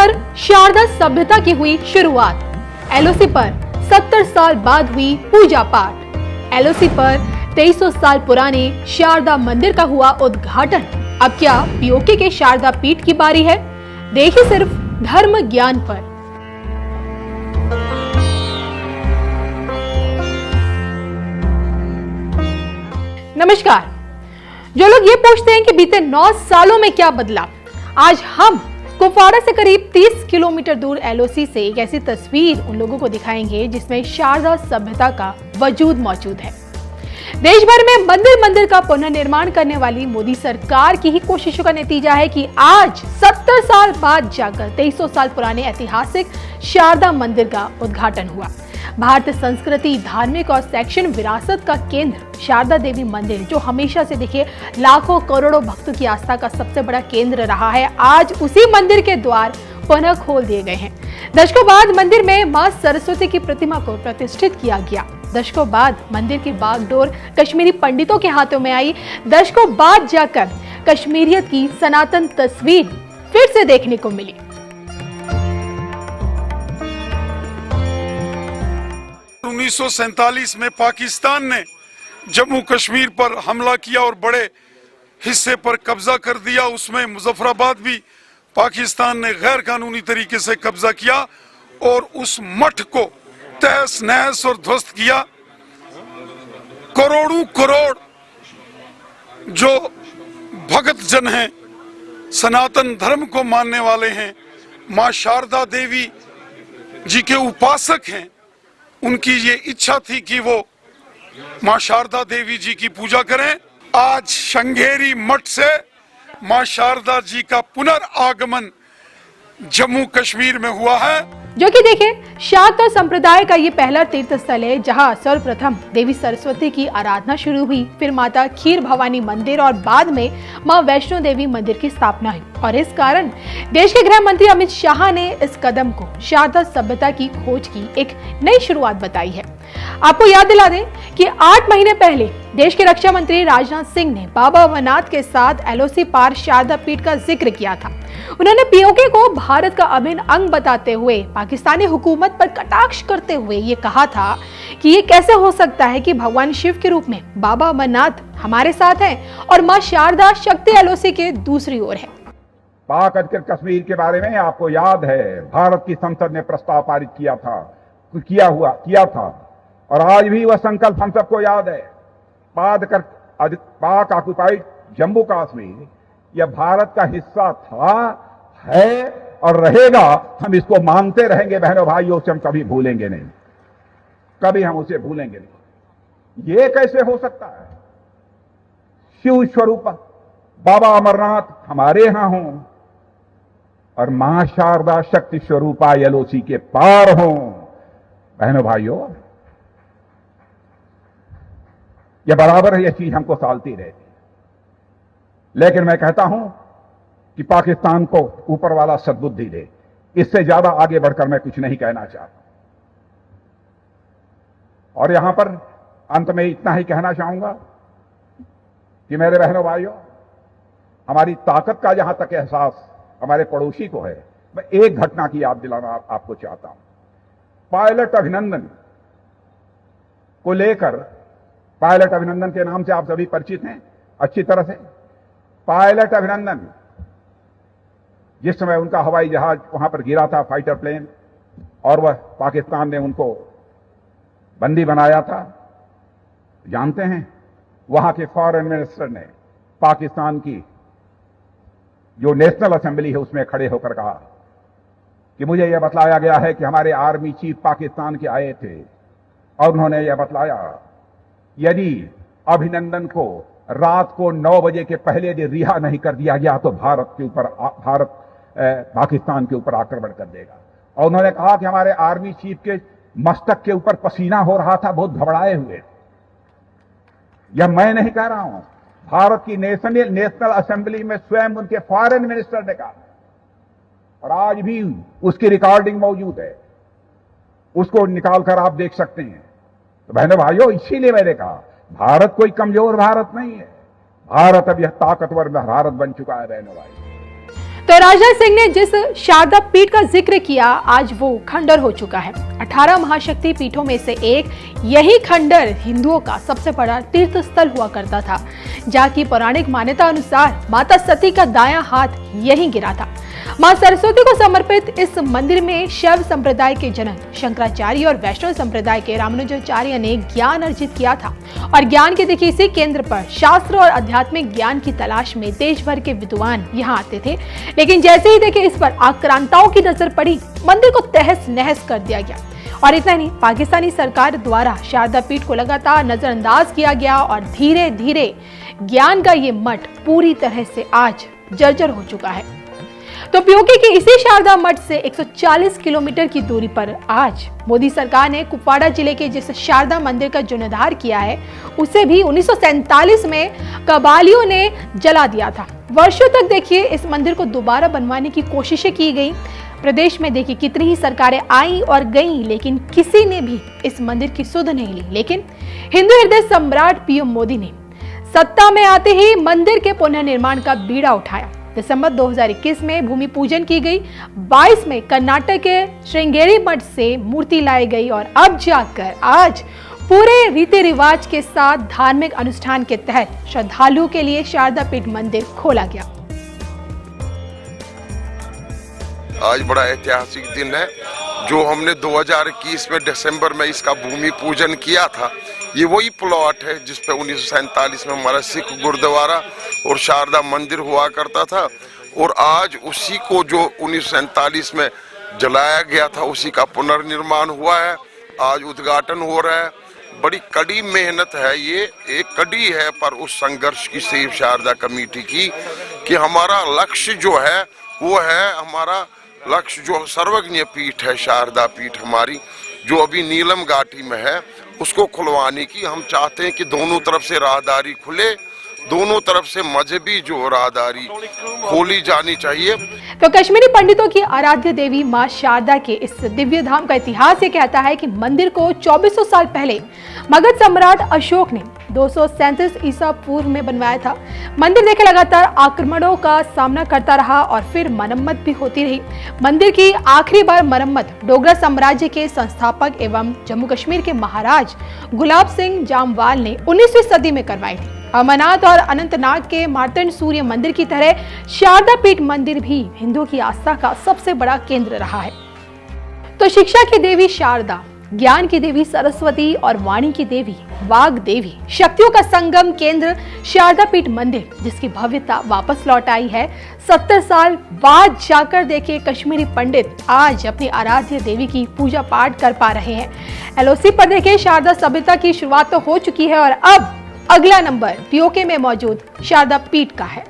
पर शारदा सभ्यता की हुई शुरुआत। एलओसी पर 70 साल बाद हुई पूजा पाठ। एलओसी पर 2300 साल पुराने शारदा मंदिर का हुआ उद्घाटन। अब क्या पीओके के शारदा पीठ की बारी है? देखिए सिर्फ धर्म ज्ञान पर। नमस्कार। जो लोग ये पूछते हैं कि बीते 9 सालों में क्या बदला, आज हम कुपवाड़ा से करीब 30 किलोमीटर दूर एलओसी से एक ऐसी तस्वीर उन लोगों को दिखाएंगे जिसमें शारदा सभ्यता का वजूद मौजूद है। देश भर में मंदिर मंदिर का पुनर्निर्माण करने वाली मोदी सरकार की ही कोशिशों का नतीजा है कि आज 70 साल बाद जाकर 2300 साल पुराने ऐतिहासिक शारदा मंदिर का उद्घाटन हुआ। भारतीय संस्कृति, धार्मिक और शैक्षणिक विरासत का केंद्र शारदा देवी मंदिर, जो हमेशा से देखिए लाखों करोड़ों भक्तों की आस्था का सबसे बड़ा केंद्र रहा है, आज उसी मंदिर के द्वार पुनः खोल दिए गए हैं। दशकों बाद मंदिर में मां सरस्वती की प्रतिमा को प्रतिष्ठित किया गया। दशकों बाद मंदिर की बागडोर कश्मीरी पंडितों के हाथों में आई। दशकों बाद जाकर कश्मीरियत की सनातन तस्वीर फिर से देखने को मिली। 1947 में पाकिस्तान ने जम्मू कश्मीर पर हमला किया और बड़े हिस्से पर कब्जा कर दिया। उसमें मुजफ्फराबाद भी पाकिस्तान ने गैर कानूनी तरीके से कब्जा किया और उस मठ को तहस नहस और ध्वस्त किया। करोड़ों करोड़ जो भगत जन हैं, सनातन धर्म को मानने वाले हैं, मां शारदा देवी जी के उपासक हैं, उनकी ये इच्छा थी कि वो मां शारदा देवी जी की पूजा करें। आज श्रृंगेरी मठ से मां शारदा जी का पुनर्आगमन जम्मू कश्मीर में हुआ है, जो कि देखिए शाक्त संप्रदाय का ये पहला तीर्थ स्थल है जहां सर्वप्रथम देवी सरस्वती की आराधना शुरू हुई, फिर माता खीर भवानी मंदिर और बाद में मां वैष्णो देवी मंदिर की स्थापना हुई। और इस कारण देश के गृह मंत्री अमित शाह ने इस कदम को शारदा सभ्यता की खोज की एक नई शुरुआत बताई है। आपको याद दिला दें कि 8 महीने पहले देश के रक्षा मंत्री राजनाथ सिंह ने बाबा अमरनाथ के साथ एलओसी पार शारदा पीठ का जिक्र किया था। उन्होंने पीओके को भारत का अभिन्न अंग बताते हुए पाकिस्तानी हुकूमत पर कटाक्ष करते हुए ये कहा था कि ये कैसे हो सकता है कि भगवान शिव के रूप में बाबा अमरनाथ हमारे साथ हैं और मां शारदा शक्ति एलओसी के दूसरी ओर है। पाक अधिकृत कश्मीर के बारे में आपको याद है, भारत की संसद ने प्रस्ताव पारित किया था और आज भी वह संकल्प हम सबको याद है। पाक ऑक्युपाइड जम्मू कश्मीर यह भारत का हिस्सा था, है और रहेगा। हम इसको मानते रहेंगे बहनों भाइयों, से हम कभी भूलेंगे नहीं, कभी हम उसे भूलेंगे नहीं। ये कैसे हो सकता है? शिव स्वरूप बाबा अमरनाथ हमारे यहां हों और मां शारदा शक्ति स्वरूपा एलओसी के पार हों। बहनों भाइयों, यह बराबर है, यह चीज हमको सालती रहती। लेकिन मैं कहता हूं कि पाकिस्तान को ऊपर वाला सद्बुद्धि दे। इससे ज्यादा आगे बढ़कर मैं कुछ नहीं कहना चाहता। और यहां पर अंत में इतना ही कहना चाहूंगा कि मेरे बहनों भाइयों, हमारी ताकत का जहां तक एहसास हमारे पड़ोसी को है, मैं एक घटना की याद दिलाना आपको चाहता हूं। पायलट अभिनंदन को लेकर, पायलट अभिनंदन के नाम से आप सभी परिचित हैं अच्छी तरह से। पायलट अभिनंदन, जिस समय उनका हवाई जहाज वहां पर गिरा था, फाइटर प्लेन, और वह पाकिस्तान ने उनको बंदी बनाया था, जानते हैं वहां के फॉरेन मिनिस्टर ने पाकिस्तान की जो नेशनल असेंबली है उसमें खड़े होकर कहा कि मुझे यह बतलाया गया है कि हमारे आर्मी चीफ पाकिस्तान के आए थे और उन्होंने यह बतलाया यदि अभिनंदन को रात को 9 बजे के पहले यदि रिहा नहीं कर दिया गया तो भारत पाकिस्तान के ऊपर आक्रमण कर देगा। और उन्होंने कहा कि हमारे आर्मी चीफ के मस्तक के ऊपर पसीना हो रहा था, बहुत घबराए हुए। यह मैं नहीं कह रहा हूं, भारत की नेशनल असेंबली में स्वयं उनके फॉरेन मिनिस्टर ने कहा, और आज भी उसकी रिकॉर्डिंग मौजूद है, उसको निकालकर आप देख सकते हैं। तो बहनों भाइयों, इसीलिए मैंने कहा भारत कोई कमजोर भारत नहीं है, भारत अब यह ताकतवर भारत बन चुका है बहनों भाई। तो राजनाथ सिंह ने जिस शारदा पीठ का जिक्र किया, आज वो खंडर हो चुका है। 18 महाशक्ति पीठों में से एक यही खंडर हिंदुओं का सबसे बड़ा तीर्थ स्थल हुआ करता था, जहाँ की पौराणिक मान्यता अनुसार माता सती का दायां हाथ यहीं गिरा था। मां सरस्वती को समर्पित इस मंदिर में शैव संप्रदाय के जनक शंकराचार्य और वैष्णव संप्रदाय के रामानुजाचार्य ने ज्ञान अर्जित किया था और ज्ञान के देखिए इसी केंद्र पर शास्त्र और आध्यात्मिक ज्ञान की तलाश में देश भर के विद्वान यहाँ आते थे। लेकिन जैसे ही देखिए इस पर आक्रांताओं की नजर पड़ी, मंदिर को तहस नहस कर दिया गया। और इतना नहीं, पाकिस्तानी सरकार द्वारा शारदा पीठ को लगातार नजरअंदाज किया गया और धीरे धीरे ज्ञान का ये मठ पूरी तरह से आज जर्जर हो चुका है। तो पीओके के इसी शारदा मठ से 140 किलोमीटर की दूरी पर आज मोदी सरकार ने कुपवाड़ा जिले के जिस शारदा मंदिर का जीर्णोद्धार किया है, उसे भी 1947 में कबालियों ने जला दिया था। वर्षों तक देखिए इस मंदिर को दोबारा बनवाने की कोशिशें की गई। प्रदेश में देखिए कितनी ही सरकारें आई और गईं, लेकिन किसी ने भी इस मंदिर की सुध नहीं ली। लेकिन हिंदू हृदय सम्राट पीएम मोदी ने सत्ता में आते ही मंदिर के पुनर्निर्माण का बीड़ा उठाया। दिसंबर 2021 में भूमि पूजन की गई। 22 में कर्नाटक के श्रृंगेरी मठ से मूर्ति लाई गई और अब जाकर आज पूरे रीति रिवाज के साथ धार्मिक अनुष्ठान के तहत श्रद्धालुओं के लिए शारदा पीठ मंदिर खोला गया। आज बड़ा ऐतिहासिक दिन है। जो हमने 2021 में दिसंबर में इसका भूमि पूजन किया था, ये वही प्लॉट है जिस पे 1947 में हमारा सिख गुरुद्वारा और शारदा मंदिर हुआ करता था। और आज उसी को जो 1947 में जलाया गया था, उसी का पुनर्निर्माण हुआ है। आज उद्घाटन हो रहा है। बड़ी कड़ी मेहनत है, ये एक कड़ी है पर उस संघर्ष की सेव शारदा कमेटी की कि हमारा लक्ष्य जो है वो है, हमारा लक्ष्य जो सर्वज्ञ पीठ है, शारदा पीठ हमारी जो अभी नीलम घाटी में है, उसको खुलवाने की हम चाहते हैं कि दोनों तरफ से राहदारी खुले, दोनों तरफ से मजहबी जो राहदारी खोली जानी चाहिए। तो कश्मीरी पंडितों की आराध्य देवी मां शारदा के इस दिव्य धाम का इतिहास ये कहता है कि मंदिर को 2400 साल पहले मगध सम्राट अशोक ने 237 ईसा पूर्व में बनवाया था। मंदिर देखे लगातार आक्रमणों का सामना करता रहा और फिर मरम्मत भी होती रही। मंदिर की आखिरी बार मरम्मत डोगरा साम्राज्य के संस्थापक एवं जम्मू कश्मीर के महाराज गुलाब सिंह जामवाल ने 19वीं सदी में करवाई थी। अमरनाथ और अनंतनाग के मार्तंड सूर्य मंदिर की तरह शारदा पीठ मंदिर भी हिंदुओं की आस्था का सबसे बड़ा केंद्र रहा है। तो शिक्षा की देवी शारदा, ज्ञान की देवी सरस्वती और वाणी की देवी वाग देवी, शक्तियों का संगम केंद्र शारदा पीठ मंदिर, जिसकी भव्यता वापस लौट आई है। 70 साल बाद जाकर देखिए कश्मीरी पंडित आज अपनी आराध्य देवी की पूजा पाठ कर पा रहे हैं। एलओसी पर देखिए शारदा सभ्यता की शुरुआत तो हो चुकी है और अब अगला नंबर पीओके में मौजूद शारदा पीठ का है।